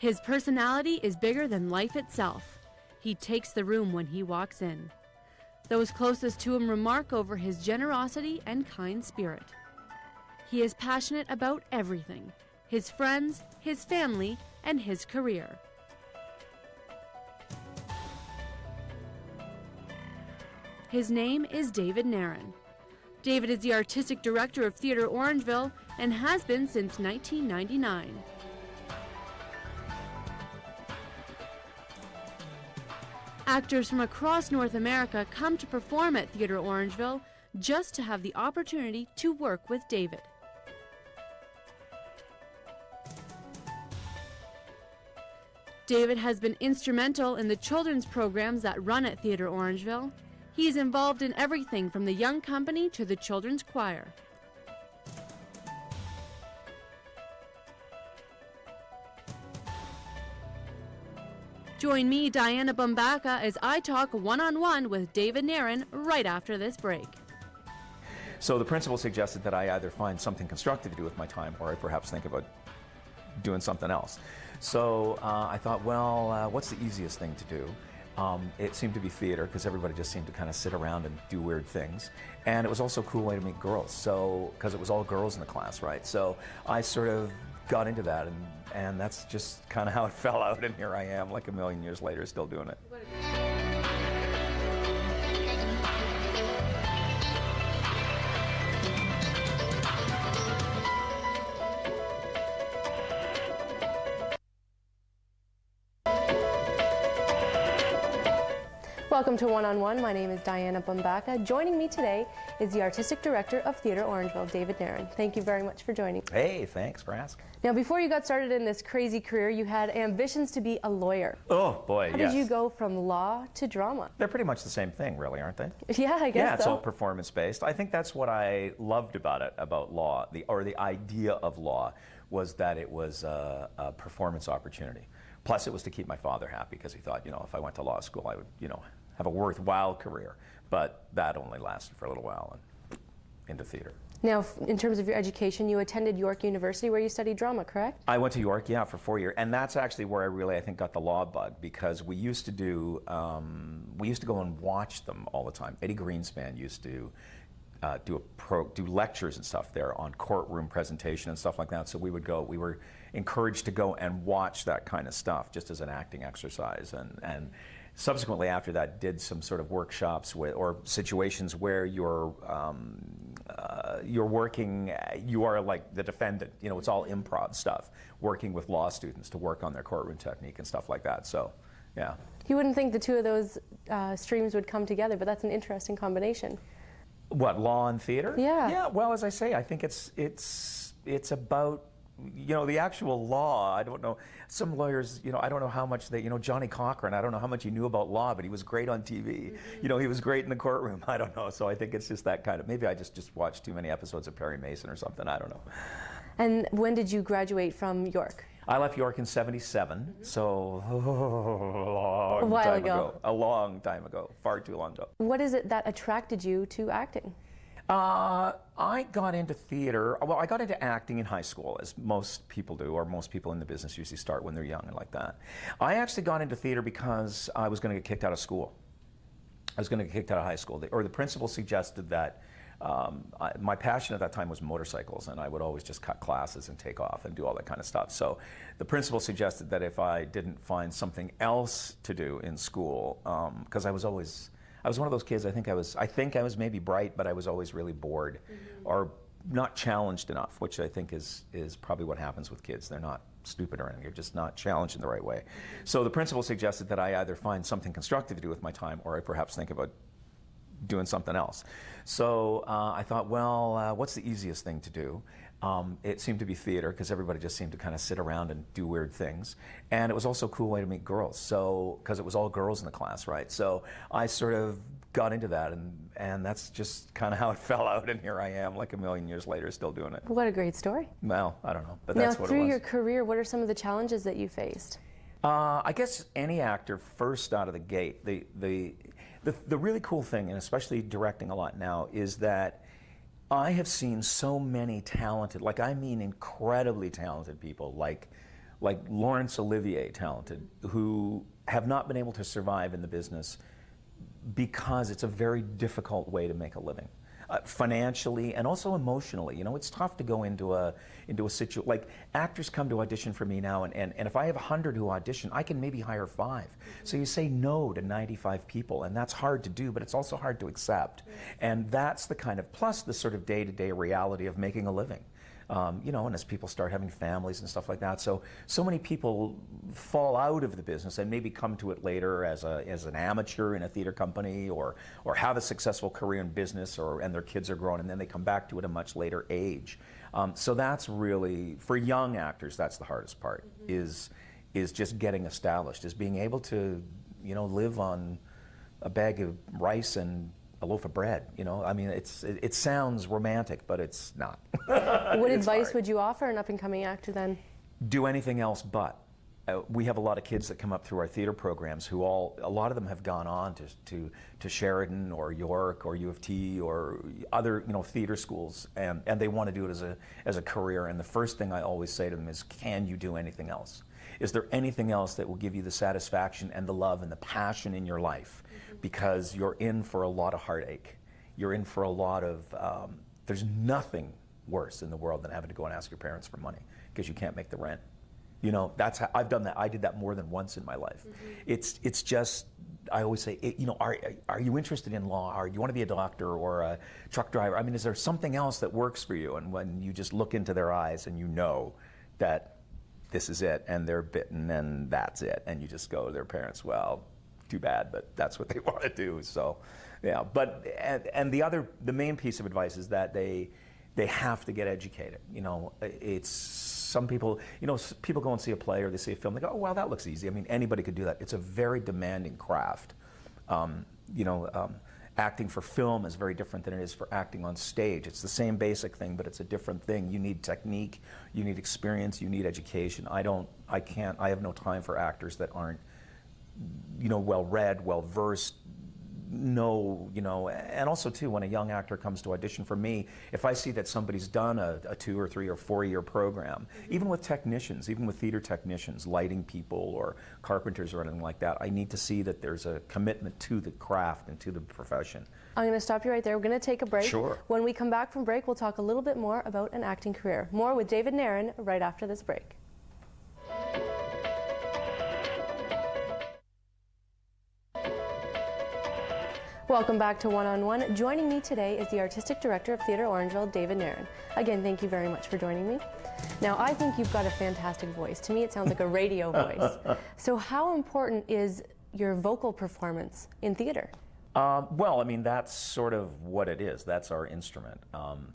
His personality is bigger than life itself. He takes the room when he walks in. Those closest to him remark over his generosity and kind spirit. He is passionate about everything: his friends, his family, and his career. His name is David Nairn. David is the artistic director of Theatre Orangeville and has been since 1999. Actors from across North America come to perform at Theatre Orangeville just to have the opportunity to work with David. David has been instrumental in the children's programs that run at Theatre Orangeville. He is involved in everything from the young company to the children's choir. Join me, Diana Bumbaca, as I talk one-on-one with David Nairn right after this break. So the principal suggested that I either find something constructive to do with my time, or I perhaps think about doing something else. So I thought, well, what's the easiest thing to do? It seemed to be theater, because everybody just seemed to kind of sit around and do weird things. And it was also a cool way to meet girls, so because it was all girls in the class, right? So I sort of got into that, and that's just kind of how it fell out, and here I am, like a million years later, still doing it. Welcome to One-on-One. My name is Diana Bumbaca. Joining me today is the Artistic Director of Theatre Orangeville, David Nairn. Thank you very much for joining. Hey, thanks for asking. Now, before you got started in this crazy career, you had ambitions to be a lawyer. Oh, boy, How yes. did you go from law to drama? They're pretty much the same thing, really, aren't they? Yeah, I guess Yeah, it's so. all performance-based. I think that's what I loved about it, about law, the idea of law, was that it was a performance opportunity. Plus, it was to keep my father happy, because he thought, if I went to law school, I would, have a worthwhile career. But that only lasted for a little while, and into theater. Now, in terms of your education, you attended York University, where you studied drama, correct? I went to York, yeah, for 4 years, and that's actually where I think, got the law bug, because we used to go and watch them all the time. Eddie Greenspan used to do lectures and stuff there on courtroom presentation and stuff like that. So we were encouraged to go and watch that kind of stuff, just as an acting exercise, and subsequently after that did some sort of workshops or situations where you're working, you are like the defendant, it's all improv stuff, working with law students to work on their courtroom technique and stuff like that. So, yeah. You wouldn't think the two of those streams would come together, but that's an interesting combination. What, law and theater? Yeah. Yeah, well, as I say, I think it's about, the actual law. I don't know. Some lawyers, I don't know how much they, Johnny Cochran, I don't know how much he knew about law, but he was great on TV. Mm-hmm. He was great in the courtroom. I don't know. So I think it's just that kind of, maybe I just watched too many episodes of Perry Mason or something. I don't know. And when did you graduate from York? I left York in '77, so a long time ago, far too long ago. What is it that attracted you to acting? I got into theater, well, I got into acting in high school, as most people do, or most people in the business usually start when they're young and like that. I actually got into theater because I was going to get kicked out of school. I was going to get kicked out of high school, or the principal suggested that my passion at that time was motorcycles, and I would always just cut classes and take off and do all that kind of stuff. So the principal suggested that if I didn't find something else to do in school, because I was one of those kids, I think I was maybe bright, but I was always really bored, or not challenged enough, which I think is probably what happens with kids. They're not stupid or anything, you're just not challenged in the right way. So the principal suggested that I either find something constructive to do with my time, or I perhaps think about doing something else. So I thought, well, what's the easiest thing to do? It seemed to be theater, because everybody just seemed to kind of sit around and do weird things. And it was also a cool way to meet girls, so because it was all girls in the class, right? So I sort of got into that, and that's just kind of how it fell out, and here I am, like a million years later, still doing it. What a great story. Well, I don't know, but that's what it was. Now, through your career, what are some of the challenges that you faced? I guess any actor, first out of the gate, the really cool thing, and especially directing a lot now, is that I have seen so many talented, incredibly talented people, like like Laurence Olivier talented, who have not been able to survive in the business because it's a very difficult way to make a living. Financially and also emotionally. You know, it's tough to go into a situation, like actors come to audition for me now, and if I have 100 who audition, I can maybe hire 5. So you say no to 95 people, and that's hard to do, but it's also hard to accept. And that's the kind of, plus the sort of day-to-day reality of making a living. You know, and as people start having families and stuff like that, so many people fall out of the business and maybe come to it later as an amateur in a theater company, or have a successful career in business, and their kids are grown, and then they come back to it at a much later age. So that's really, for young actors, that's the hardest part, is just getting established, is being able to, you know, live on a bag of rice and a loaf of bread. You know, I mean, it sounds romantic, but it's not. What advice would you offer an up-and-coming actor then? Do anything else but. We have a lot of kids that come up through our theater programs who a lot of them have gone on to Sheridan or York or U of T or other, you know, theater schools, and they want to do it as a career. And the first thing I always say to them is, can you do anything else? Is there anything else that will give you the satisfaction and the love and the passion in your life? Because you're in for a lot of heartache. You're in for a lot of, there's nothing worse in the world than having to go and ask your parents for money because you can't make the rent. You know, that's how I've done that. I did that more than once in my life. It's just, I always say, you know, are you interested in law? Or do you want to be a doctor or a truck driver? I mean, is there something else that works for you? And when you just look into their eyes and you know that this is it, and they're bitten, and that's it, and you just go to their parents, well, too bad, but that's what they want to do. So, yeah. But and the main piece of advice is that they have to get educated. You know, it's some people. You know, people go and see a play or they see a film. They go, oh, wow, that looks easy. I mean, anybody could do that. It's a very demanding craft. You know, acting for film is very different than it is for acting on stage. It's the same basic thing, but it's a different thing. You need technique, you need experience, you need education. I have no time for actors that aren't, you know, well-read, well-versed, you know, and also too, when a young actor comes to audition for me, if I see that somebody's done a 2 or 3 or 4 year program, even with technicians, even with theater technicians, lighting people or carpenters or anything like that, I need to see that there's a commitment to the craft and to the profession. I'm going to stop you right there. We're going to take a break. Sure. When we come back from break, we'll talk a little bit more about an acting career. More with David Nairn right after this break. Welcome back to One on One. Joining me today is the Artistic Director of Theatre Orangeville, David Nairn. Again, thank you very much for joining me. Now, I think you've got a fantastic voice. To me, it sounds like a radio voice. So how important is your vocal performance in theatre? Well, I mean, that's sort of what it is. That's our instrument.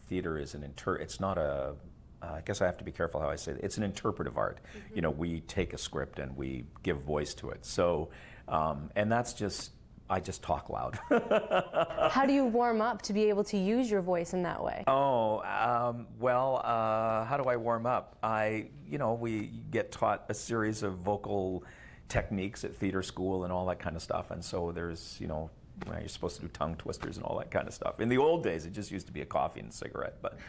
Theatre is it's not a, I guess I have to be careful how I say it. It's an interpretive art. You know, we take a script and we give voice to it. So, and that's just, I just talk loud. How do you warm up to be able to use your voice in that way? Oh, well, how do I warm up? You know, we get taught a series of vocal techniques at theater school and all that kind of stuff. And so there's, you know, you're supposed to do tongue twisters and all that kind of stuff. In the old days, it just used to be a coffee and a cigarette, but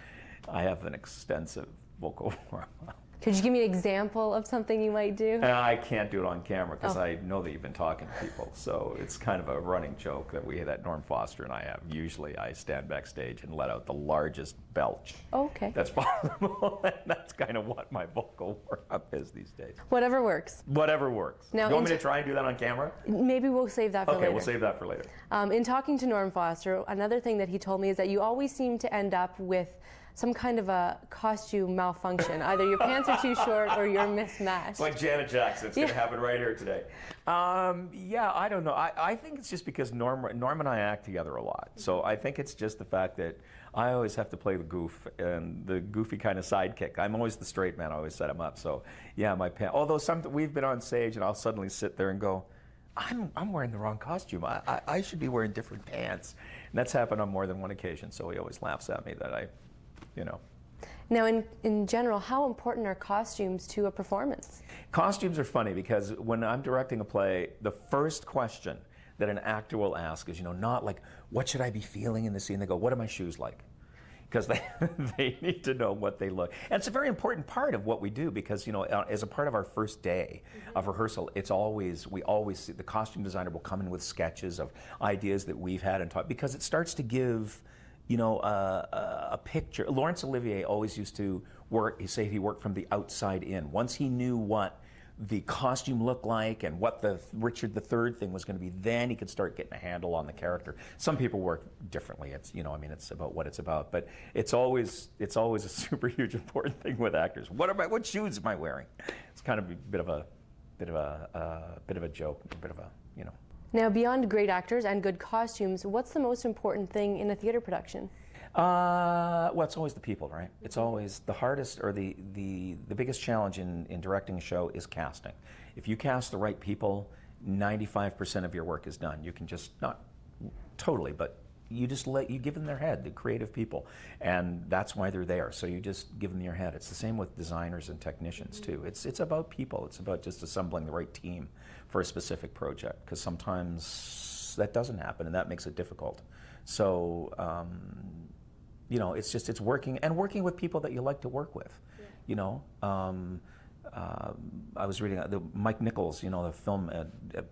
I have an extensive vocal warm up. Could you give me an example of something you might do? I can't do it on camera because I know that you've been talking to people. So it's kind of a running joke that Norm Foster and I have. Usually I stand backstage and let out the largest belch that's possible. And that's kind of what my vocal warm-up is these days. Whatever works. Whatever works. Now, you want me to try and do that on camera? Maybe we'll save that for later. Okay, we'll save that for later. In talking to Norm Foster, another thing that he told me is that you always seem to end up with some kind of a costume malfunction. Either your pants are too short or you're mismatched. It's like Janet Jackson. It's going to happen right here today. Yeah, I don't know. I think it's just because Norm and I act together a lot. So I think it's just the fact that I always have to play the goof and the goofy kind of sidekick. I'm always the straight man. I always set him up. So yeah, my pants. Although we've been on stage and I'll suddenly sit there and go, I'm wearing the wrong costume. I should be wearing different pants. And that's happened on more than one occasion. So he always laughs at me that you know. Now, in general, how important are costumes to a performance? Costumes are funny because when I'm directing a play, the first question that an actor will ask is, you know, not like, what should I be feeling in the scene? They go, what are my shoes like? because they need to know what they look. And it's a very important part of what we do because, you know, as a part of our first day of rehearsal, we always see the costume designer will come in with sketches of ideas that we've had and taught, because it starts to give, you know, a picture. Laurence Olivier always used to work, he worked from the outside in. Once he knew what the costume looked like and what the Richard III thing was going to be, then he could start getting a handle on the character. Some people work differently. It's, you know, I mean, it's about what it's about, but it's always a super huge important thing with actors. What shoes am I wearing? It's kind of a bit of a joke, a bit of a, you know. Now, beyond great actors and good costumes, what's the most important thing in a theater production? Well, it's always the people, right? It's always the hardest, or the biggest challenge in directing a show is casting. If you cast the right people, 95% of your work is done. You can just, not totally, but you give them their head, the creative people, and that's why they're there. So you just give them your head. It's the same with designers and technicians too. It's about people. It's about just assembling the right team for a specific project, because sometimes that doesn't happen, and that makes it difficult. So, you know, it's working with people that you like to work with. Yeah. You know, I was reading Mike Nichols, you know, the film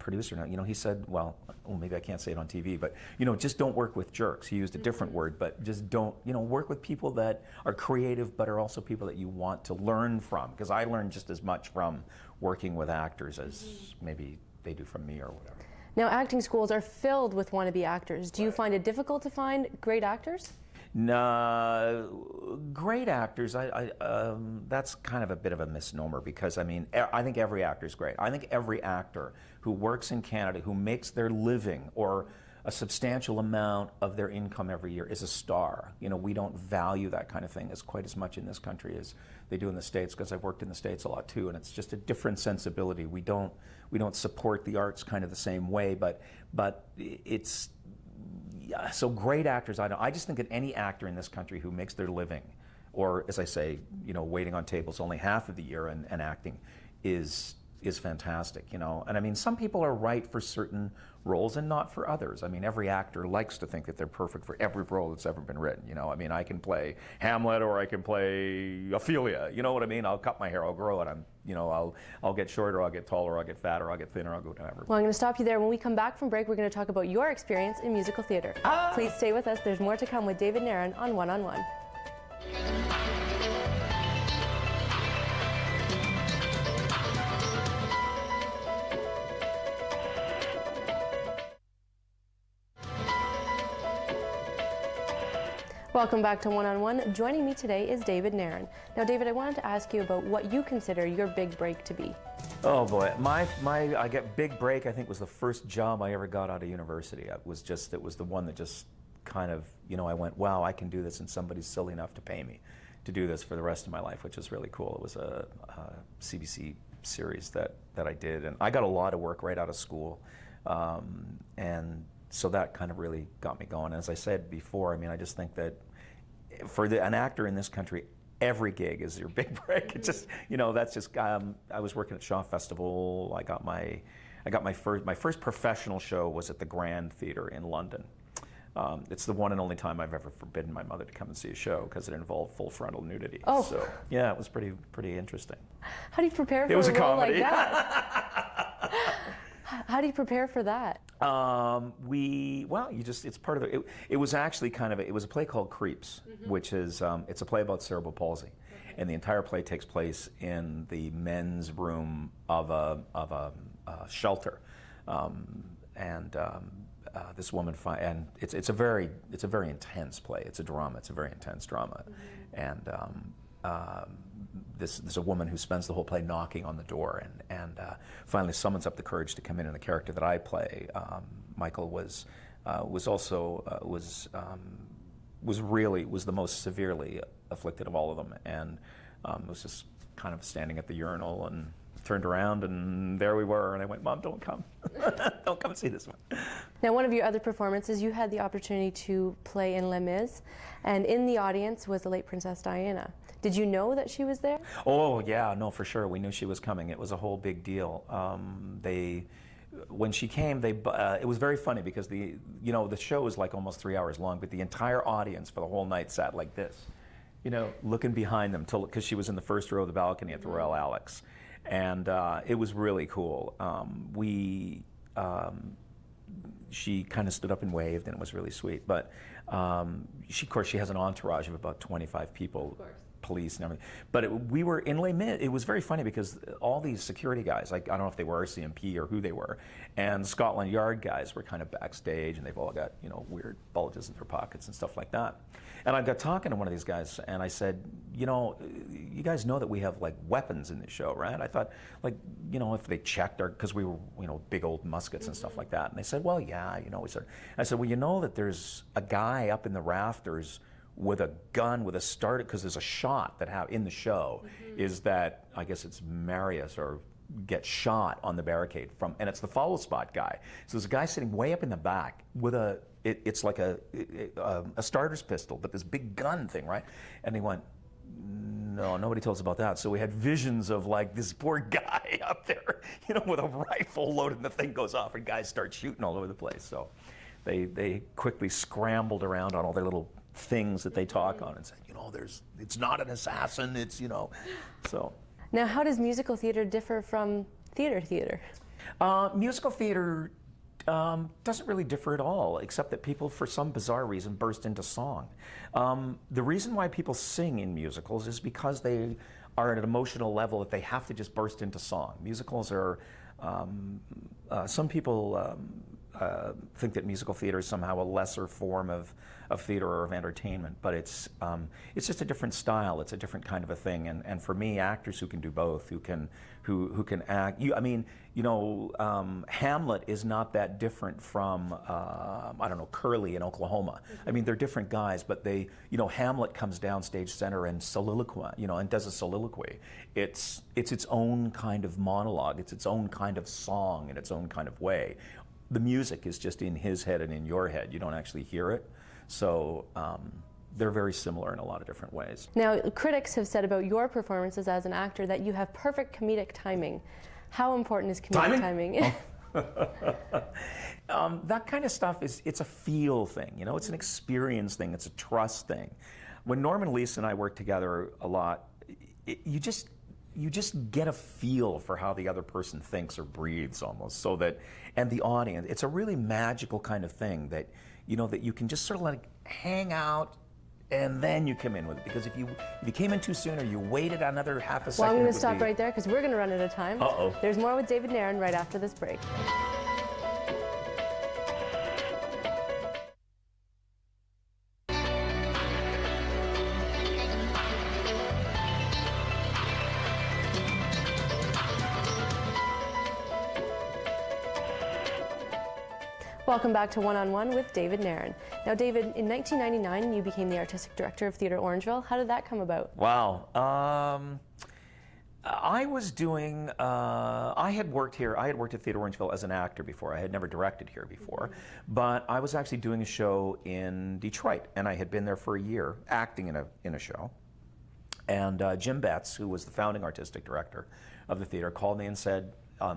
producer now, you know, he said, well, maybe I can't say it on TV, but, you know, just don't work with jerks. He used a different word, but just don't, you know, work with people that are creative, but are also people that you want to learn from. Because I learn just as much from working with actors as maybe they do from me or whatever. Now, acting schools are filled with wannabe actors. Do you find it difficult to find great actors? No, great actors, that's kind of a bit of a misnomer, because I mean, I think every actor is great. I think every actor who works in Canada, who makes their living or a substantial amount of their income every year, is a star. You know, we don't value that kind of thing quite as much in this country as they do in the States, because I've worked in the States a lot too, and it's just a different sensibility. We don't support the arts kind of the same way, but it's, yeah, so great actors, I just think that any actor in this country who makes their living, or as I say, you know, waiting on tables only half of the year and acting, is fantastic, you know. And I mean, some people are right for certain roles and not for others. I mean, every actor likes to think that they're perfect for every role that's ever been written, you know. I mean, I can play Hamlet or I can play Ophelia, you know what I mean? I'll cut my hair, I'll grow it, I'll get shorter, I'll get taller, I'll get fatter, I'll get thinner, I'll go whatever. Well, I'm going to stop you there. When we come back from break, we're going to talk about your experience in musical theater. Please stay with us. There's more to come with David Nairn on One on One. Welcome back to One on One. Joining me today is David Nairn. Now, David, I wanted to ask you about what you consider your big break to be. Oh boy, I get big break, I think, was the first job I ever got out of university. It was the one that just kind of, you know, I went, wow, I can do this, and somebody's silly enough to pay me to do this for the rest of my life, which was really cool. It was a CBC series that I did, and I got a lot of work right out of school, and so that kind of really got me going. As I said before, I mean, I just think that for an actor in this country, every gig is your big break. It's just, you know, that's just. I was working at Shaw Festival. I got my first professional show was at the Grand Theatre in London. It's the one and only time I've ever forbidden my mother to come and see a show, because it involved full frontal nudity. Oh. So yeah, it was pretty interesting. How do you prepare for a role like that? How do you prepare for that? It's part of it. It was actually it was a play called Creeps, which is, it's a play about cerebral palsy. And the entire play takes place in the men's room of a shelter. This woman, and it's a very intense play. It's a drama. It's a very intense drama. And there's a woman who spends the whole play knocking on the door, and finally summons up the courage to come in. And the character that I play, Michael, was the most severely afflicted of all of them, and was just kind of standing at the urinal and turned around, and there we were, and I went, Mom, don't come. Don't come and see this one. Now, one of your other performances, you had the opportunity to play in Les Mis, and in the audience was the late Princess Diana. Did you know that she was there? Oh, yeah, no, for sure. We knew she was coming. It was a whole big deal. when she came, it was very funny because the show was like almost 3 hours long, but the entire audience for the whole night sat like this, looking behind them because she was in the first row of the balcony at the Royal Alex, and it was really cool. She kind of stood up and waved, and it was really sweet. But of course, she has an entourage of about 25 people. Of course. Police and everything. But we were in Les Mis. It was very funny because all these security guys, like I don't know if they were RCMP or who they were, and Scotland Yard guys were kind of backstage, and they've all got weird bulges in their pockets and stuff like that. And I got talking to one of these guys, and I said, you guys know that we have like weapons in this show, right? I thought, like, if they checked because we were, big old muskets and stuff like that. And they said, well, yeah, we said. I said, well, that there's a guy up in the rafters with a gun, with a starter, because there's a shot that in the show is that, I guess it's Marius or gets shot on the barricade and it's the follow spot guy. So there's a guy sitting way up in the back with it's like a starter's pistol, but this big gun thing, right? And he went, no, nobody told us about that. So we had visions of like this poor guy up there, with a rifle loaded, and the thing goes off and guys start shooting all over the place. So they quickly scrambled around on all their little things that they talk on and said, it's not an assassin, it's, so. Now, how does musical theater differ from theater? Musical theater doesn't really differ at all, except that people, for some bizarre reason, burst into song. The reason why people sing in musicals is because they are at an emotional level that they have to just burst into song. Musicals are, some people think that musical theater is somehow a lesser form of theater or of entertainment, but it's just a different style. It's a different kind of a thing, and for me, actors who can do both, who can act. Hamlet is not that different from Curly in Oklahoma. I mean, they're different guys, but Hamlet comes down stage center and and does a soliloquy. It's its own kind of monologue. It's its own kind of song in its own kind of way. The music is just in his head and in your head. You don't actually hear it. So they're very similar in a lot of different ways. Now, critics have said about your performances as an actor that you have perfect comedic timing. How important is comedic timing? That kind of stuff it's a feel thing. It's an experience thing. It's a trust thing. When Norman Leese and I work together a lot, you just get a feel for how the other person thinks or breathes almost, and the audience. It's a really magical kind of thing that you can just sort of like hang out and then you come in with it. Because if you came in too soon or you waited another half a second. Well, I'm going to stop right there because we're going to run out of time. Uh-oh. There's more with David Nairn right after this break. Welcome back to One-on-One with David Nairn. Now, David, in 1999, you became the artistic director of Theatre Orangeville. How did that come about? Wow. I was doing, I had worked here, I had worked at Theatre Orangeville as an actor before. I had never directed here before, but I was actually doing a show in Detroit, and I had been there for a year acting in a show. And Jim Betts, who was the founding artistic director of the theater, called me and said,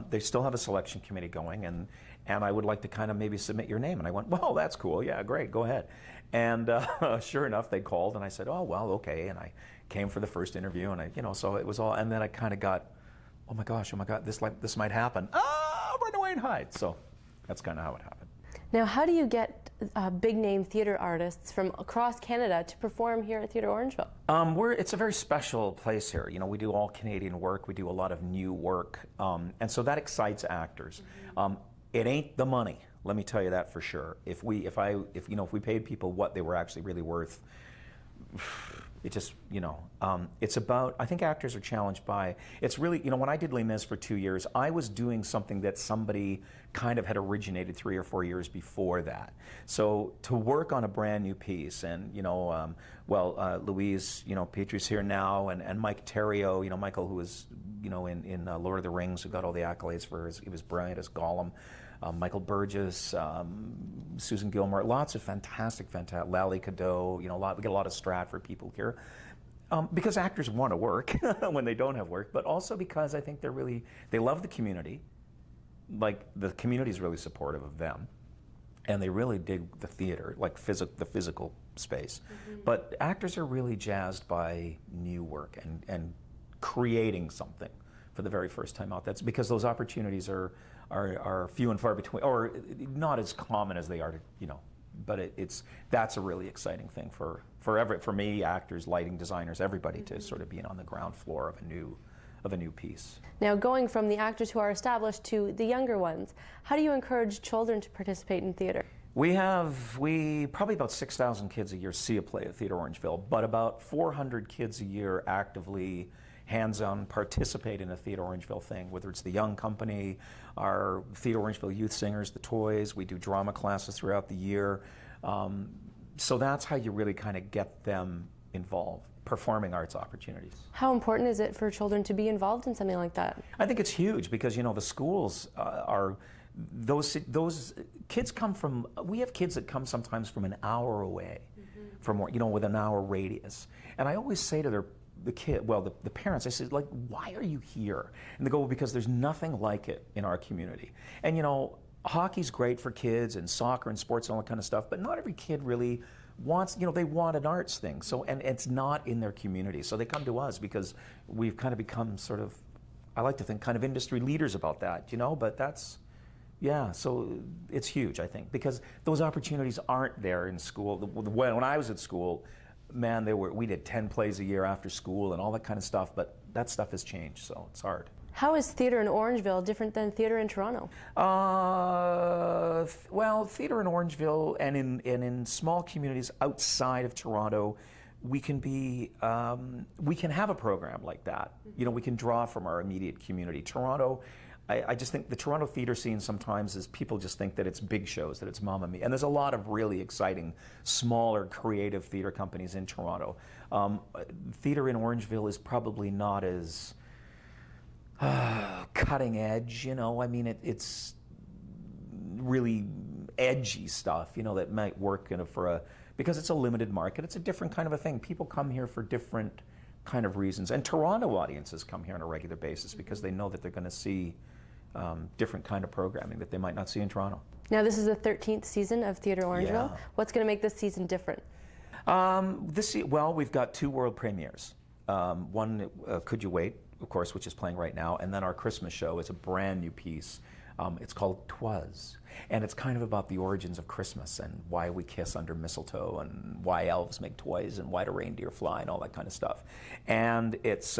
they still have a selection committee going, and I would like to kind of maybe submit your name. And I went, well, that's cool. Yeah, great, go ahead. And sure enough, they called, and I said, oh, well, okay. And I came for the first interview, and so it was all, and then I kind of got, oh my God, this might happen. Run away and hide. So that's kind of how it happened. Now, how do you get big-name theater artists from across Canada to perform here at Theatre Orangeville? It's a very special place here. We do all Canadian work. We do a lot of new work, and so that excites actors. It ain't the money, let me tell you that for sure. If we paid people what they were actually really worth, it just, it's about, I think actors are challenged by, it's really, when I did Les Mis for 2 years, I was doing something that somebody kind of had originated 3 or 4 years before that. So to work on a brand new piece, and, Louise, Petrie's here now, and Mike Terrio, Michael, who was, in Lord of the Rings, who got all the accolades for he was brilliant as Gollum. Michael Burgess, Susan Gilmore, lots of fantastic, Lally Cadeau, we get a lot of Stratford people here. Because actors want to work when they don't have work, but also because I think they love the community. like the community is really supportive of them, and they really dig the theater, like the physical space. But actors are really jazzed by new work and creating something for the very first time out. That's because those opportunities are few and far between, or not as common as they are, but that's a really exciting thing for me, actors, lighting designers, everybody to sort of be on the ground floor of a new piece. Now, going from the actors who are established to the younger ones, how do you encourage children to participate in theater? We probably about 6,000 kids a year see a play at Theatre Orangeville, but about 400 kids a year actively hands-on participate in a Theatre Orangeville thing, whether it's the Young Company, our Theatre Orangeville Youth Singers, the Toys. We do drama classes throughout the year. So that's how you really kind of get them involved, performing arts opportunities. How important is it for children to be involved in something like that? I think it's huge because, the schools those kids come from, we have kids that come sometimes from an hour away, from with an hour radius. And I always say to the parents, I said, like, why are you here? And they go, well, because there's nothing like it in our community. And hockey's great for kids and soccer and sports and all that kind of stuff, but not every kid really wants, they want an arts thing. So, and it's not in their community. So they come to us because we've kind of become sort of, I like to think, kind of industry leaders about that, but that's, so it's huge, I think, because those opportunities aren't there in school. When I was at school, man, we did 10 plays a year after school and all that kind of stuff, but that stuff has changed, so it's hard. How is theater in Orangeville different than theater in Toronto? Well, theater in Orangeville and in small communities outside of Toronto, we can have a program like that. We can draw from our immediate community. Toronto, I just think the Toronto theater scene sometimes is people just think that it's big shows, that it's Mamma Mia. And there's a lot of really exciting, smaller, creative theater companies in Toronto. Theater in Orangeville is probably not as cutting edge, it's really edgy stuff, that might work because it's a limited market. It's a different kind of a thing. People come here for different kind of reasons. And Toronto audiences come here on a regular basis because they know that they're going to see different kind of programming that they might not see in Toronto. Now, this is the 13th season of Theatre Orangeville. Yeah. What's going to make this season different? Well, we've got 2 world premieres. One, Could You Wait, of course, which is playing right now, and then our Christmas show is a brand new piece. It's called 'Twas, and it's kind of about the origins of Christmas and why we kiss under mistletoe and why elves make toys and why do reindeer fly and all that kind of stuff. And it's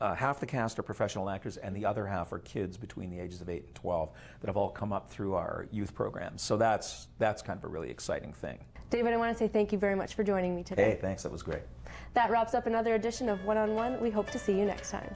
half the cast are professional actors and the other half are kids between the ages of 8 and 12 that have all come up through our youth programs. So that's kind of a really exciting thing. David, I want to say thank you very much for joining me today. Hey, thanks. That was great. That wraps up another edition of One on One. We hope to see you next time.